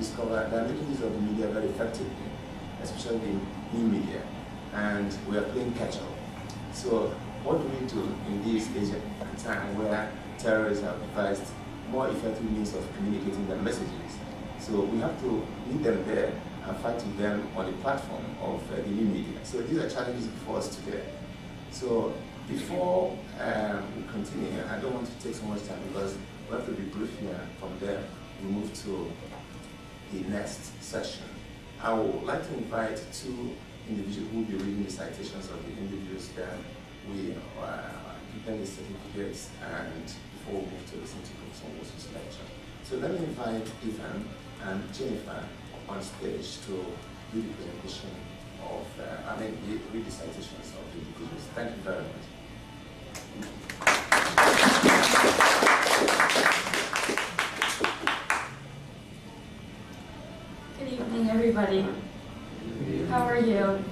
discovered that making use of the media very effectively, especially the new media, and we are playing catch-up. So what do we do in this age and time where terrorists have devised more effective means of communicating their messages? So we have to meet them there and fight with them on the platform of the new media. So these are challenges for us today. So before we continue, I don't want to take so much time because we have to be brief here. From there, we move to the next session. I would like to invite two individuals who will be reading the citations of the individuals that we give them the certificates, and before we move to listen to Professor Moses' lecture. So let me invite Ivan and Jennifer on stage to do the presentation of, read the citations of the individuals. Thank you very much. Good evening, everybody. How are you?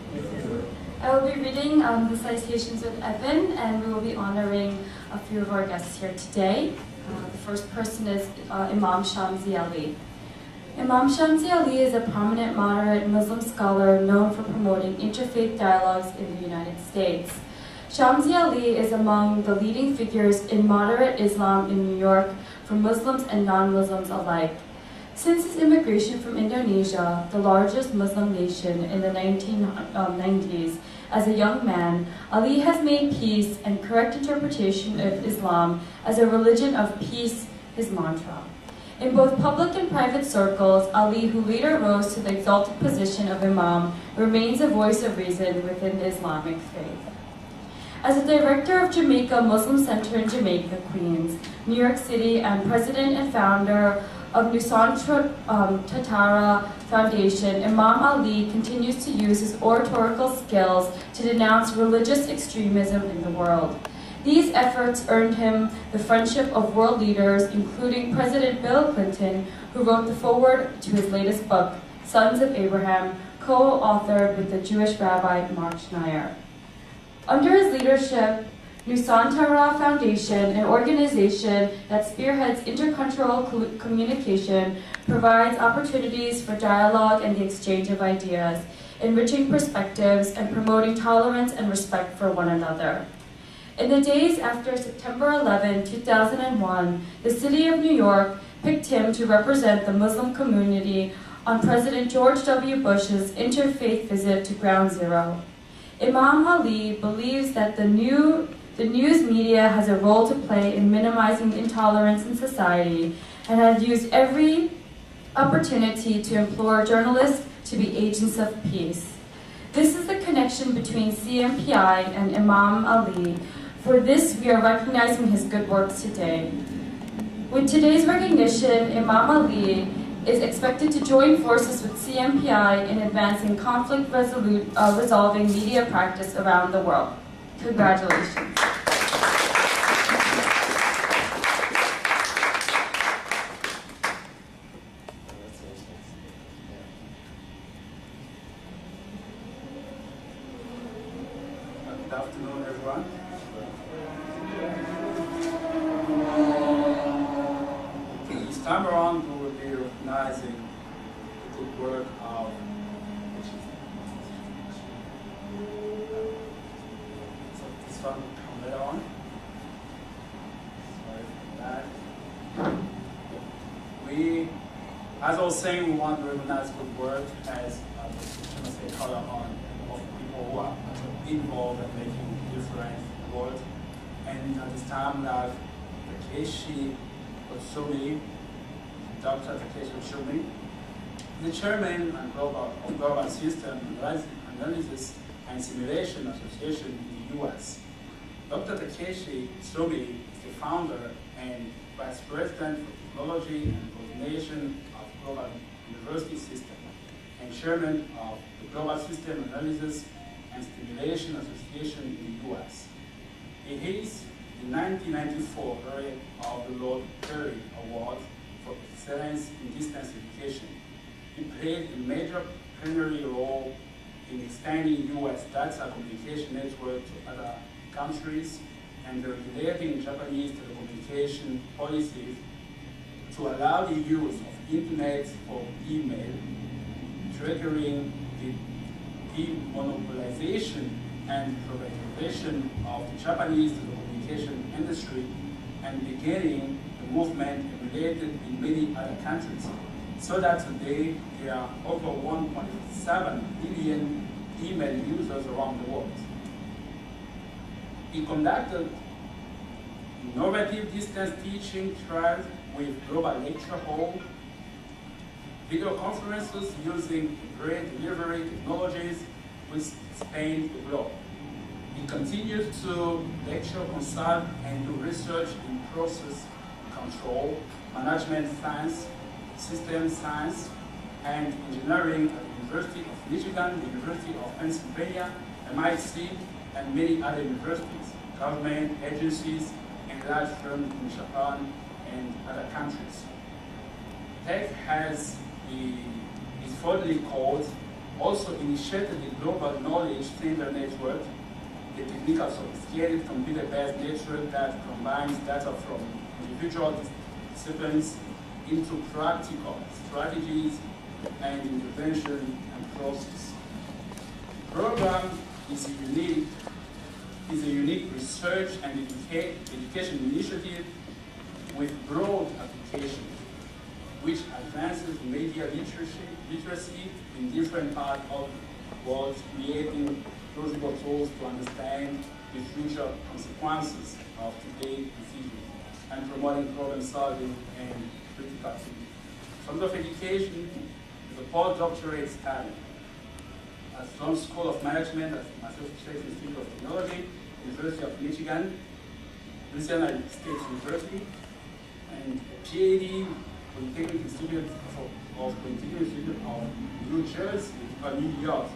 I will be reading the citations with Evan, and we will be honoring a few of our guests here today. The first person is Imam Shamsi Ali. Imam Shamsi Ali is a prominent moderate Muslim scholar known for promoting interfaith dialogues in the United States. Shamsi Ali is among the leading figures in moderate Islam in New York for Muslims and non-Muslims alike. Since his immigration from Indonesia, the largest Muslim nation in the 1990s, as a young man, Ali has made peace and correct interpretation of Islam as a religion of peace his mantra. In both public and private circles, Ali, who later rose to the exalted position of Imam, remains a voice of reason within the Islamic faith. As a director of Jamaica Muslim Center in Jamaica, Queens, New York City, and president and founder of Nusantara Foundation, Imam Ali continues to use his oratorical skills to denounce religious extremism in the world. These efforts earned him the friendship of world leaders, including President Bill Clinton, who wrote the foreword to his latest book, Sons of Abraham, co-authored with the Jewish rabbi Mark Schneier. Under his leadership, Nusantara Foundation, an organization that spearheads intercultural communication, provides opportunities for dialogue and the exchange of ideas, enriching perspectives and promoting tolerance and respect for one another. In the days after September 11, 2001, the city of New York picked him to represent the Muslim community on President George W. Bush's interfaith visit to Ground Zero. Imam Ali believes that the news media has a role to play in minimizing intolerance in society and has used every opportunity to implore journalists to be agents of peace. This is the connection between CMPI and Imam Ali. For this, we are recognizing his good works today. With today's recognition, Imam Ali is expected to join forces with CMPI in advancing conflict resolving media practice around the world. Congratulations. Good afternoon, everyone. This time around, we will be recognizing the good work of this one will come later on. Sorry for that. As I was saying, we want to recognize good work as a color on of people who are involved in making a difference in the world. And at this time, we have Takeshi Otsumi, Dr. Takeshi Otsumi, the chairman of Global System Analysis and Simulation Association in the US. Dr. Takeshi Otsumi is the founder and vice president for technology and coordination of Global University System and chairman of the Global System Analysis and Simulation Association in the US. He is the 1994 laureate of the Lord Perry Award for Excellence in Distance Education. He played a major pioneering role in expanding US data communication network to other countries and regulating Japanese telecommunication policies to allow the use of Internet for email, triggering the demonopolization and privatization of the Japanese telecommunication industry and beginning the movement emulated in many other countries, so that today there are over 1.7 billion email users around the world. He conducted innovative distance teaching trials with global lecture hall, video conferences using great delivery technologies which spanned the globe. He continues to lecture, consult, and do research in process control, management science, system science, and engineering at the University of Michigan, the University of Pennsylvania, MIT, and many other universities, government agencies, and large firms in Japan and other countries. TEC is formally called, also initiated the Global Knowledge Center Network, a technical sophisticated computer-based network that combines data from individual disciplines into practical strategies and intervention and process. The program is a unique research and education initiative with broad application, which advances media literacy in different parts of the world, creating plausible tools to understand the future consequences of today's decisions and promoting problem solving and critical thinking. From of education, the postdoctorate study at Sloan School of Management at Massachusetts Institute of Technology, University of Michigan, Louisiana State University, and a PhD Polytechnic Institute of New Jersey, New York,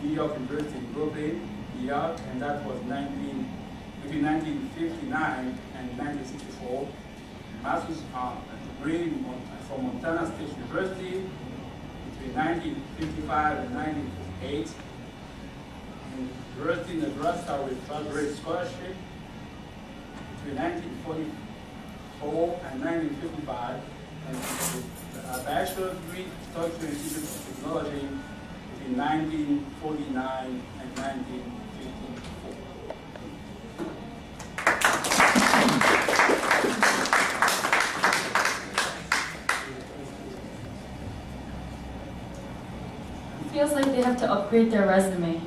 New York University in Brooklyn, New York, and that was between 1959 and 1964. Master's degree from Montana State University between 1955 and 1958. And University of Nebraska with graduate scholarship between 1944 and 1955. And a bachelor's degree, Tokyo Institute of Technology between 1949 and 1954. It feels like they have to upgrade their resume.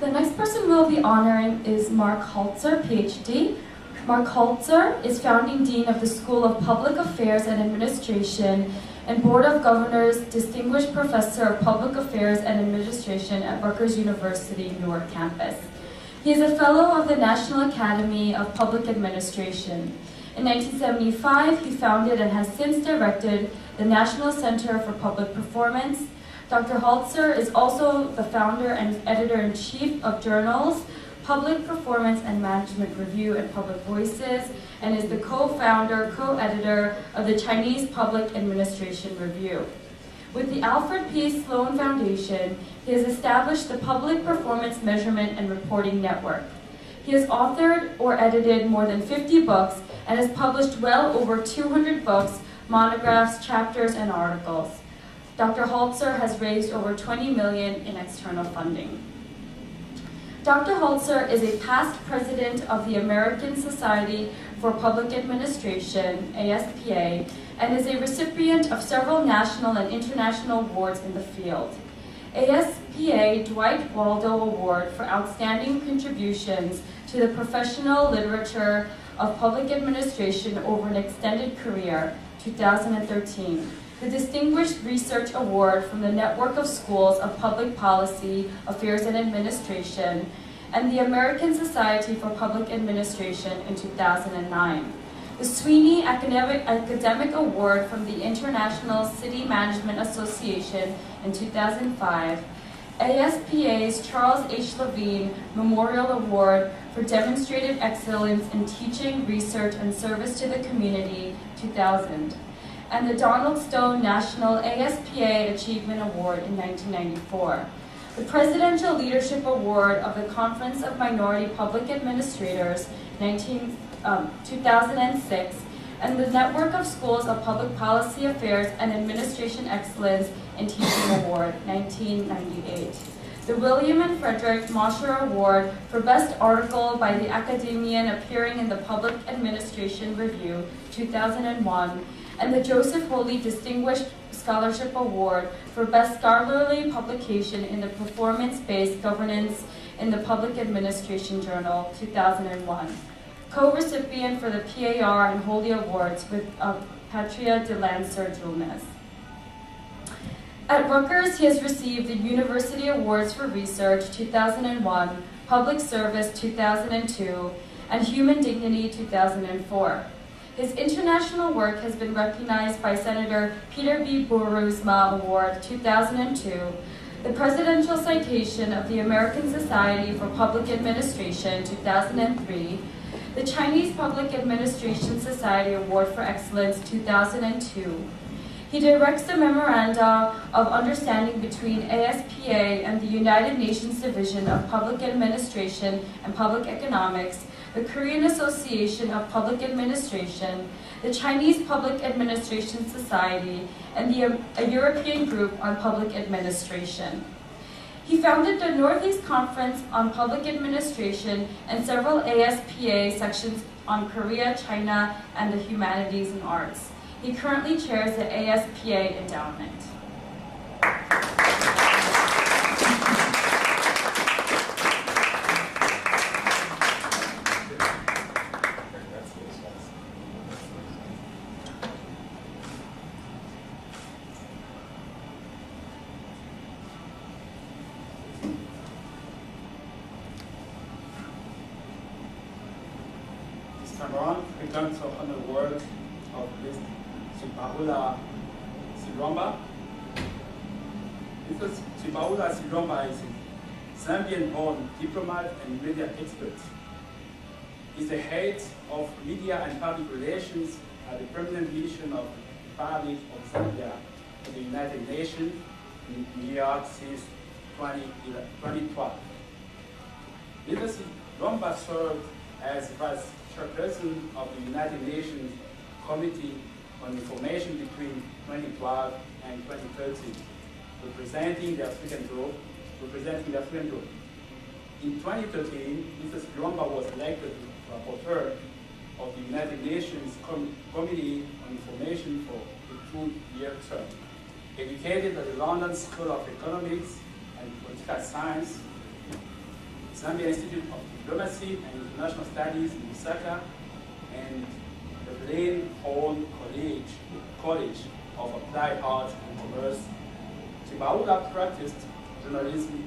The next person we'll be honoring is Mark Holzer, PhD. Mark Holzer is founding dean of the School of Public Affairs and Administration and Board of Governors Distinguished Professor of Public Affairs and Administration at Rutgers University, Newark campus. He is a fellow of the National Academy of Public Administration. In 1975, he founded and has since directed the National Center for Public Performance. Dr. Holzer is also the founder and editor-in-chief of journals Public Performance and Management Review and Public Voices, and is the co-founder, co-editor of the Chinese Public Administration Review. With the Alfred P. Sloan Foundation, he has established the Public Performance Measurement and Reporting Network. He has authored or edited more than 50 books and has published well over 200 books, monographs, chapters, and articles. Dr. Holzer has raised over $20 million in external funding. Dr. Holzer is a past president of the American Society for Public Administration, ASPA, and is a recipient of several national and international awards in the field. ASPA Dwight Waldo Award for Outstanding Contributions to the Professional Literature of Public Administration over an Extended Career, 2013. The Distinguished Research Award from the Network of Schools of Public Policy, Affairs and Administration, and the American Society for Public Administration in 2009. The Sweeney Academic Award from the International City Management Association in 2005, ASPA's Charles H. Levine Memorial Award for Demonstrated Excellence in Teaching, Research, and Service to the Community, 2000. and the Donald Stone National ASPA Achievement Award in 1994, the Presidential Leadership Award of the Conference of Minority Public Administrators 2006, and the Network of Schools of Public Policy Affairs and Administration Excellence in Teaching Award 1998. The William and Frederick Mosher Award for Best Article by the Academician appearing in the Public Administration Review 2001, and the Joseph Holy Distinguished Scholarship Award for Best Scholarly Publication in the Performance-Based Governance in the Public Administration Journal 2001. Co-recipient for the PAR and Holy Awards with Patria de Lancer Julnes. At Rutgers, he has received the University Awards for Research 2001, Public Service 2002, and Human Dignity 2004. His international work has been recognized by Senator Peter B. Boerusma Award 2002, the Presidential Citation of the American Society for Public Administration 2003, the Chinese Public Administration Society Award for Excellence 2002. He directs the Memoranda of Understanding between ASPA and the United Nations Division of Public Administration and Public Economics, the Korean Association of Public Administration, the Chinese Public Administration Society, and a European Group on Public Administration. He founded the Northeast Conference on Public Administration and several ASPA sections on Korea, China, and the humanities and arts. He currently chairs the ASPA Endowment. This time around, we turn to another word of this Sipaula Silomba. Because Sipaula Silomba is a Zambian-born diplomat and media expert. He's the head of media and public relations at the permanent mission of the Republic of Zambia to the United Nations in New York since 2012. Mr. Silomba served as vice chairperson of the United Nations Committee on Information between 2012 and 2013, representing the African group. In 2013, Mr. Silomba was elected rapporteur of the United Nations Committee on Information for a 2-year term. Educated at the London School of Economics and Political Science, Zambia Institute of Diplomacy and International Studies in Lusaka, and the Blaine Hall College of Applied Arts and Commerce. Sipaula practiced journalism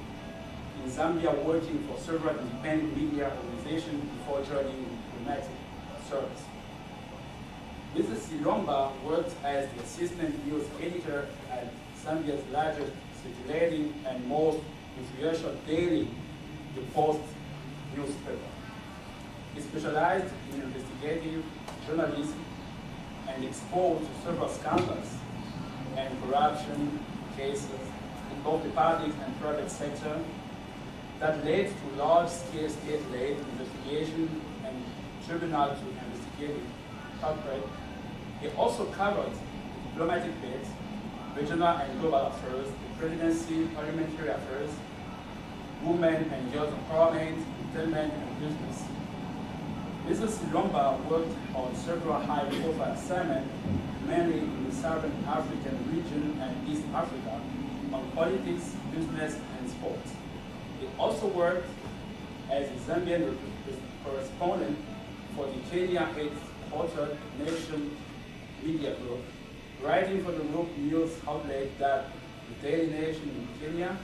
in Zambia, working for several independent media organizations before joining diplomatic service. Mr. Silomba worked as the assistant news editor at Zambia's largest circulating and most influential daily, The Post newspaper. He specialized in investigative journalism and exposed to several scandals and corruption cases in both the public and private sector that led to large-scale state-led investigation and tribunal to investigate the culprit. He also covered diplomatic bits, regional and global affairs, the presidency, parliamentary affairs, women and girls empowerment, entertainment, and business. Mr. Silomba worked on several high-profile assignments, mainly in the Southern African region and East Africa, on politics, business, and sports. He also worked as a Zambian correspondent for the Kenya-headquartered Nation Media Group, writing for the group news outlet that the Daily Nation in Kenya,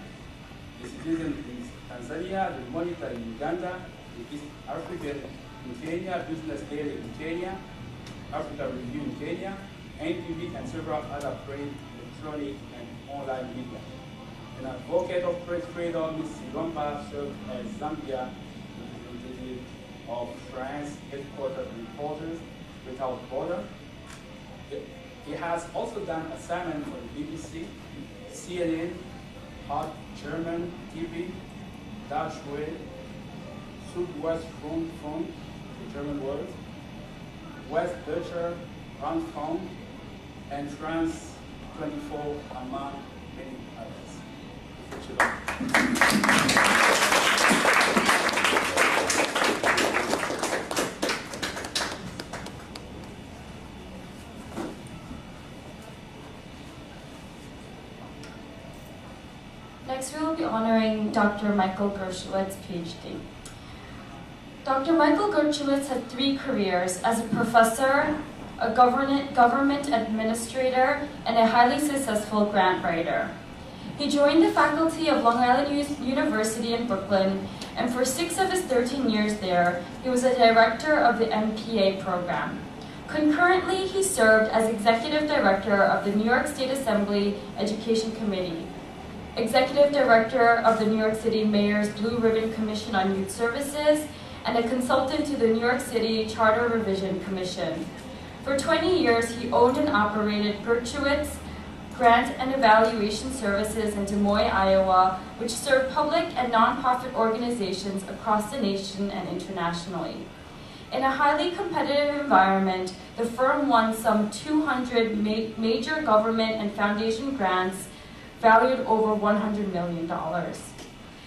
the Citizen in Tanzania, the Monitor in Uganda, the East African in Kenya, Business Daily in Kenya, Africa Review in Kenya, NTV, and several other print, electronic, and online media. An advocate of press freedom, Ms. Silomba served as Zambia representative of France headquartered Reporters Without Borders. He has also done assignments for the BBC, CNN, Hot German TV, Dutch Welle, Südwestfunk, the German word, Westdeutscher Rundfunk, and France 24, among many others. Next, we will be honoring Dr. Michael Gershowitz, PhD. Dr. Michael Gershowitz had 3 careers as a professor, a government administrator, and a highly successful grant writer. He joined the faculty of Long Island University in Brooklyn, and for 6 of his 13 years there, he was a director of the MPA program. Concurrently, he served as executive director of the New York State Assembly Education Committee, executive director of the New York City Mayor's Blue Ribbon Commission on Youth Services, and a consultant to the New York City Charter Revision Commission. For 20 years, he owned and operated Gershowitz Grant and Evaluation Services in Des Moines, Iowa, which served public and nonprofit organizations across the nation and internationally. In a highly competitive environment, the firm won some 200 major government and foundation grants valued over $100 million.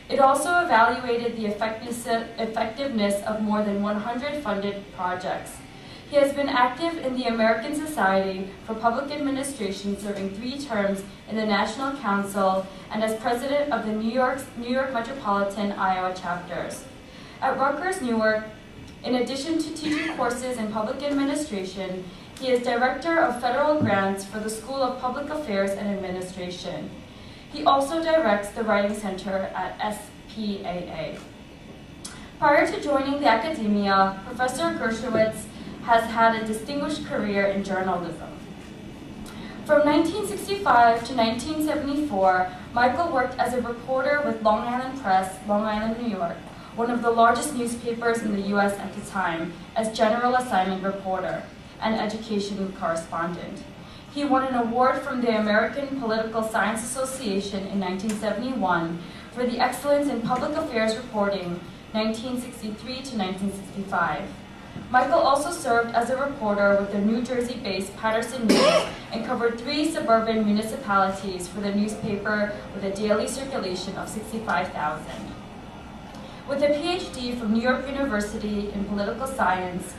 It also evaluated the effectiveness of more than 100 funded projects. He has been active in the American Society for Public Administration, serving 3 terms in the National Council and as president of the New York Metropolitan Iowa chapters. At Rutgers Newark, in addition to teaching courses in public administration, he is director of federal grants for the School of Public Affairs and Administration. He also directs the Writing Center at SPAA. Prior to joining the academia, Professor Gershowitz has had a distinguished career in journalism. From 1965 to 1974, Michael worked as a reporter with Long Island Press, Long Island, New York, one of the largest newspapers in the U.S. at the time, as general assignment reporter and education correspondent. He won an award from the American Political Science Association in 1971 for the excellence in public affairs reporting, 1963 to 1965. Michael also served as a reporter with the New Jersey-based Patterson News and covered 3 suburban municipalities for the newspaper with a daily circulation of 65,000. With a PhD from New York University in Political Science,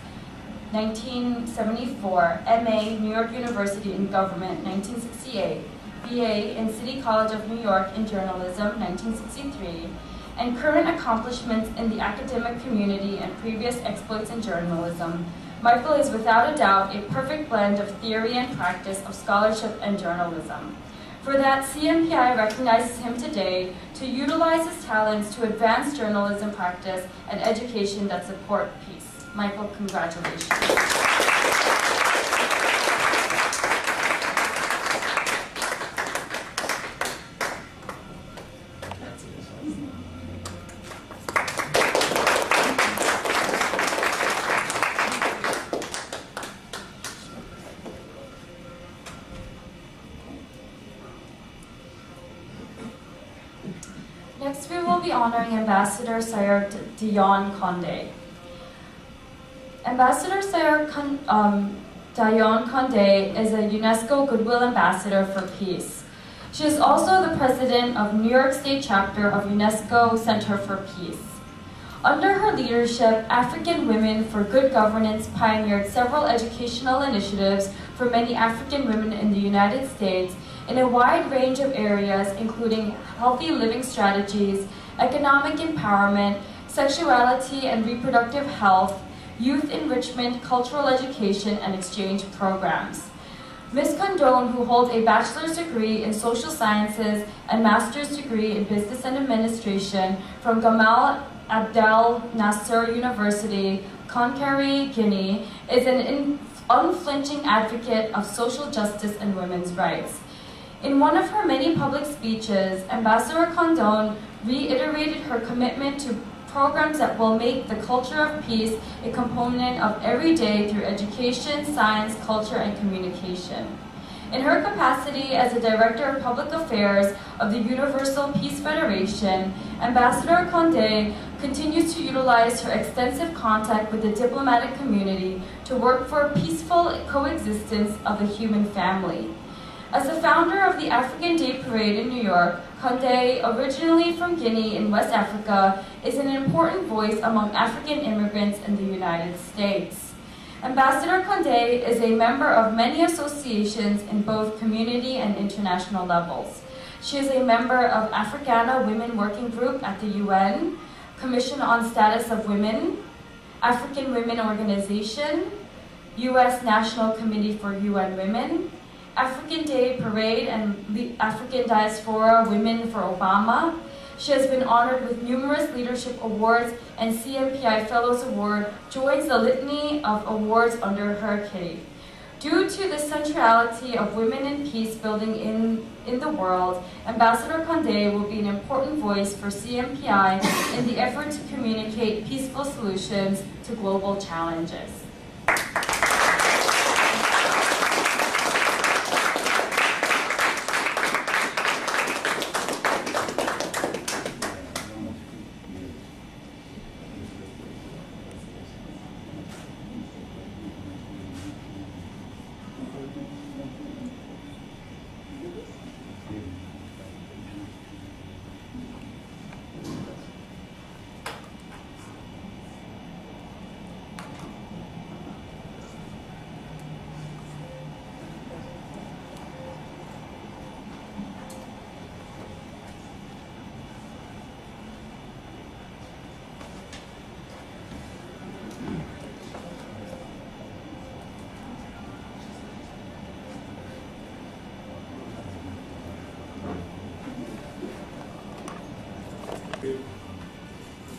1974, MA, New York University in Government, 1968, BA in City College of New York in Journalism, 1963, and current accomplishments in the academic community and previous exploits in journalism, Michael is without a doubt a perfect blend of theory and practice of scholarship and journalism. For that, CMPI recognizes him today to utilize his talents to advance journalism practice and education that support peace. Michael, congratulations. Next, we will be honoring Ambassador Sayar Dion Condé. Ambassador Sayar Dion Condé is a UNESCO Goodwill Ambassador for Peace. She is also the president of New York State chapter of UNESCO Center for Peace. Under her leadership, African Women for Good Governance pioneered several educational initiatives for many African women in the United States in a wide range of areas, including healthy living strategies, economic empowerment, sexuality and reproductive health, youth enrichment, cultural education, and exchange programs. Ms. Condon, who holds a bachelor's degree in social sciences and master's degree in business and administration from Gamal Abdel Nasser University, Conakry, Guinea, is an unflinching advocate of social justice and women's rights. In one of her many public speeches, Ambassador Condon reiterated her commitment to programs that will make the culture of peace a component of every day through education, science, culture, and communication. In her capacity as the Director of Public Affairs of the Universal Peace Federation, Ambassador Condé continues to utilize her extensive contact with the diplomatic community to work for a peaceful coexistence of the human family. As the founder of the African Day Parade in New York, Condé, originally from Guinea in West Africa, is an important voice among African immigrants in the United States. Ambassador Condé is a member of many associations in both community and international levels. She is a member of Africana Women Working Group at the UN, Commission on Status of Women, African Women Organization, U.S. National Committee for UN Women, African Day Parade and the African Diaspora Women for Obama. She has been honored with numerous leadership awards, and CMPI Fellows Award joins the litany of awards under her key. Due to the centrality of women in peace building in the world, Ambassador Condé will be an important voice for CMPI in the effort to communicate peaceful solutions to global challenges.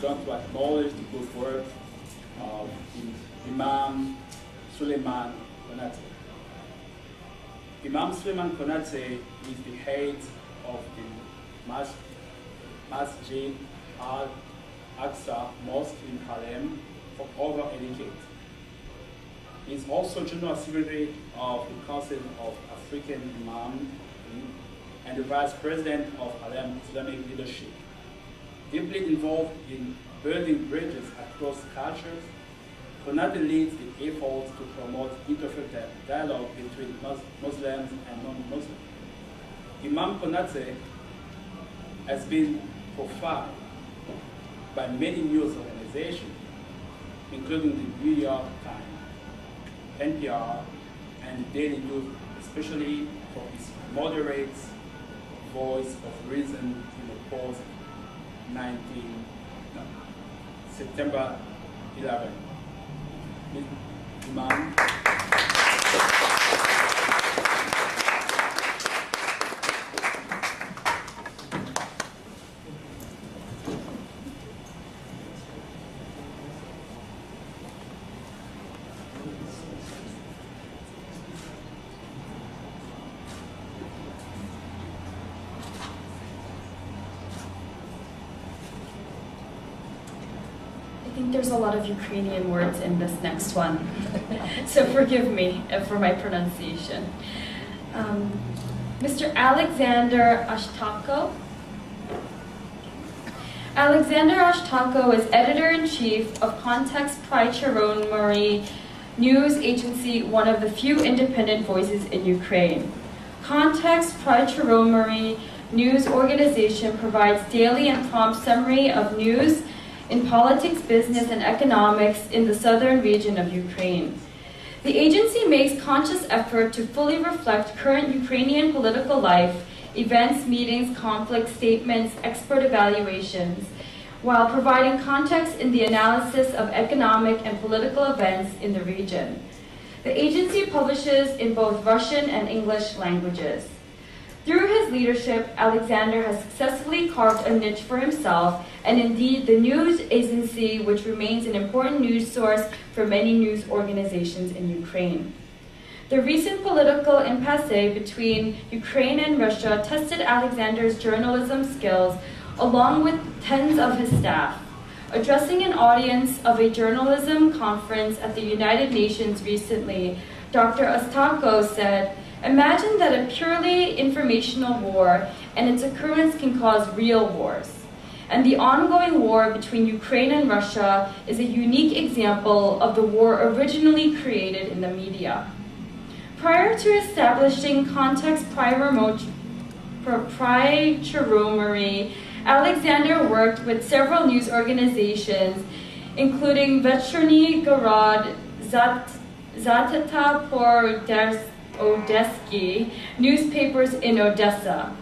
We're going to acknowledge the good work of Imam Suleiman Konate. Imam Suleiman Konate is the head of the Masjid Al-Aqsa Mosque in Harlem for over a decade. He is also General Secretary of the Council of African Imams and the Vice President of Harlem Islamic Leadership. Deeply involved in building bridges across cultures, Konate leads the efforts to promote interfaith dialogue between Muslims and non-Muslims. Imam Konate has been profiled by many news organizations, including the New York Times, NPR, and the Daily News, especially for his moderate voice of reason in the post September 11. Imam. I think there's a lot of Ukrainian words in this next one, so forgive me for my pronunciation. Mr. Alexander Ashtako. Alexander Ashtako is editor-in-chief of Context Pri-Cheromary news agency, one of the few independent voices in Ukraine. Context Pri-Cheromary news organization provides daily and prompt summary of news in politics, business, and economics in the southern region of Ukraine. The agency makes conscious effort to fully reflect current Ukrainian political life, events, meetings, conflict statements, expert evaluations, while providing context in the analysis of economic and political events in the region. The agency publishes in both Russian and English languages. Through his leadership, Alexander has successfully carved a niche for himself, and indeed the news agency, which remains an important news source for many news organizations in Ukraine. The recent political impasse between Ukraine and Russia tested Alexander's journalism skills along with tens of his staff. Addressing an audience of a journalism conference at the United Nations recently, Dr. Astako said, Imagine that a purely informational war and its occurrence can cause real wars. And the ongoing war between Ukraine and Russia is a unique example of the war originally created in the media. Prior to establishing context proprietary, Alexander worked with several news organizations, including Vechurny Garad, Zatata Odesky, newspapers in Odessa.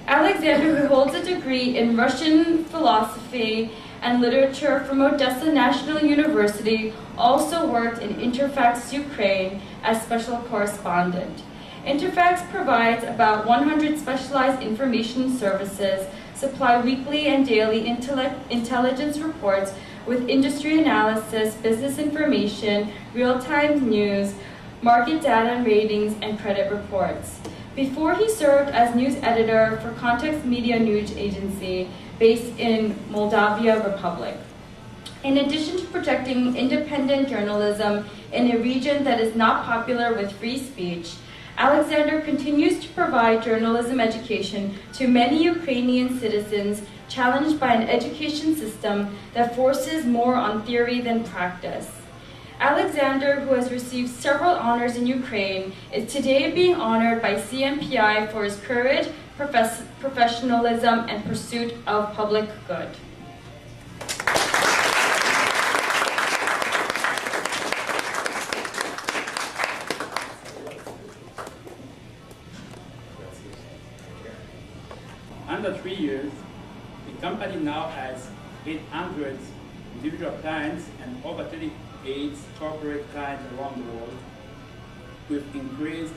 Alexander, who holds a degree in Russian philosophy and literature from Odessa National University, also worked in Interfax Ukraine as special correspondent. Interfax provides about 100 specialized information services, supply weekly and daily intelligence reports with industry analysis, business information, real-time news, market data and ratings, and credit reports. Before he served as news editor for Context Media News Agency based in Moldavia Republic. In addition to projecting independent journalism in a region that is not popular with free speech, Alexander continues to provide journalism education to many Ukrainian citizens challenged by an education system that forces more on theory than practice. Alexander, who has received several honors in Ukraine, is today being honored by CMPI for his courage, professionalism, and pursuit of public good. Under 3 years, the company now has 800 individual clients and over 38 corporate clients around the world, with increased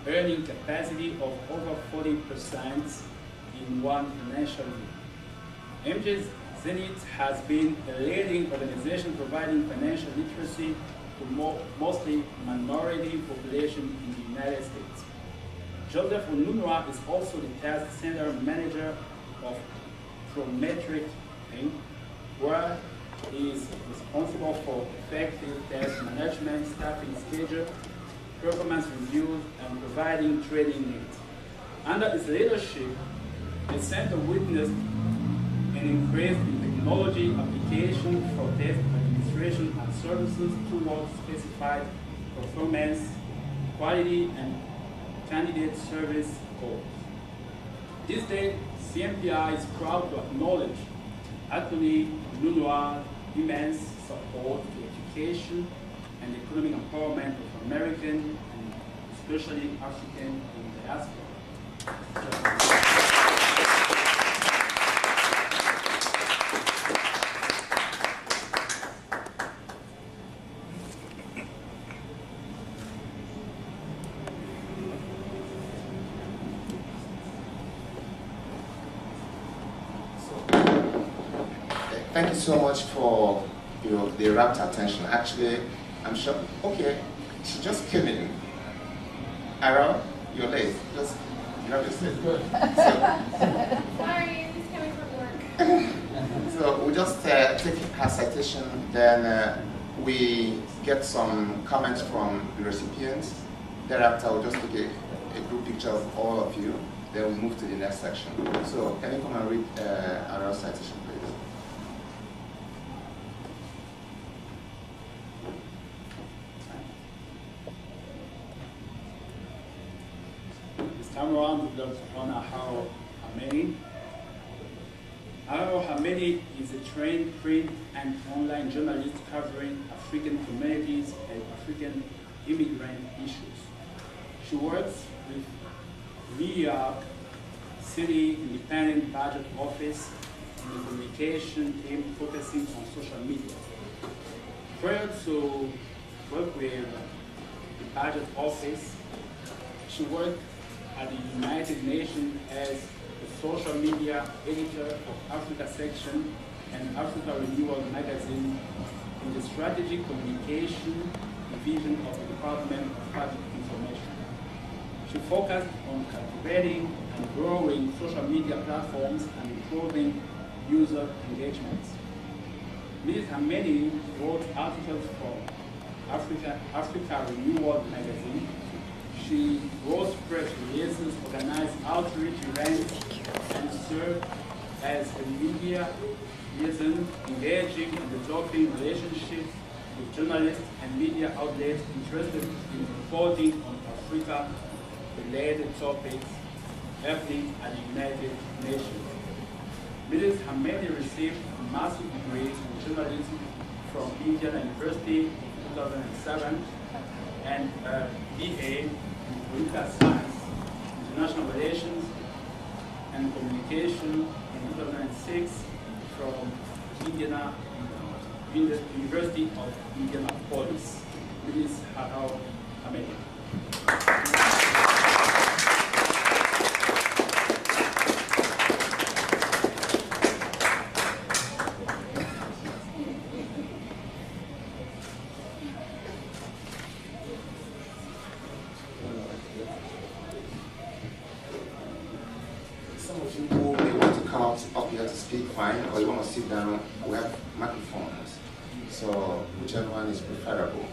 earning capacity of over 40% in one financial year. MJ's Zenith has been a leading organization providing financial literacy to mostly minority population in the United States. Joseph Onunua is also the task center manager of Prometric Inc., where he is responsible for effective task management, staffing schedule, performance reviews, and providing training needs. Under his leadership, the center witnessed an increase in technology application for test administration and services towards specified performance, quality, and candidate service goals. This day, CMPI is proud to acknowledge Anthony Nunua's immense support to education and economic empowerment of American and especially African in diaspora. Thank you so much for the rapt attention. Actually, I'm sure. Okay, she just came in. Aaron, you're late. Just grab your seat. Sorry, he's coming from work. So we'll just take her citation, then we get some comments from the recipients. Thereafter, we'll just take a group picture of all of you. Then we'll move to the next section. So can you come and read Aaron's citation, please? Time around, we'd love to honor Haro Hamedi. Haro Hamedi is a trained print and online journalist covering African communities and African immigrant issues. She works with New York City Independent Budget Office in the communication team focusing on social media. Prior to work with the Budget Office, she worked at the United Nations as the social media editor of Africa section and Africa Renewal magazine in the strategic communication division of the Department of Public Information. She focused on cultivating and growing social media platforms and improving user engagement. Ms. Hamedi wrote articles for Africa Renewal magazine. She wrote press releases, organized outreach events, and served as a media liaison, engaging in developing relationships with journalists and media outlets interested in reporting on Africa-related topics happening at the United Nations. Mrs. Hamedi received a master's degree in journalism from Indiana University in 2007 and a BA in political science, international relations and communication in 2006 from Indiana University of Indianapolis. Mrs. Hamedi. Some of you who may want to come up here to speak, fine, or you want to sit down, we have microphones. So whichever one is preferable.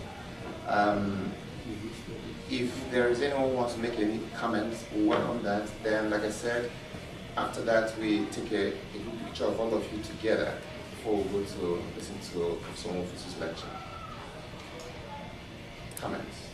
If there is anyone who wants to make any comments, we welcome that. Then, like I said, after that we take a group picture of all of you together before we go to listen to Professor Mofisi's lecture. Comments?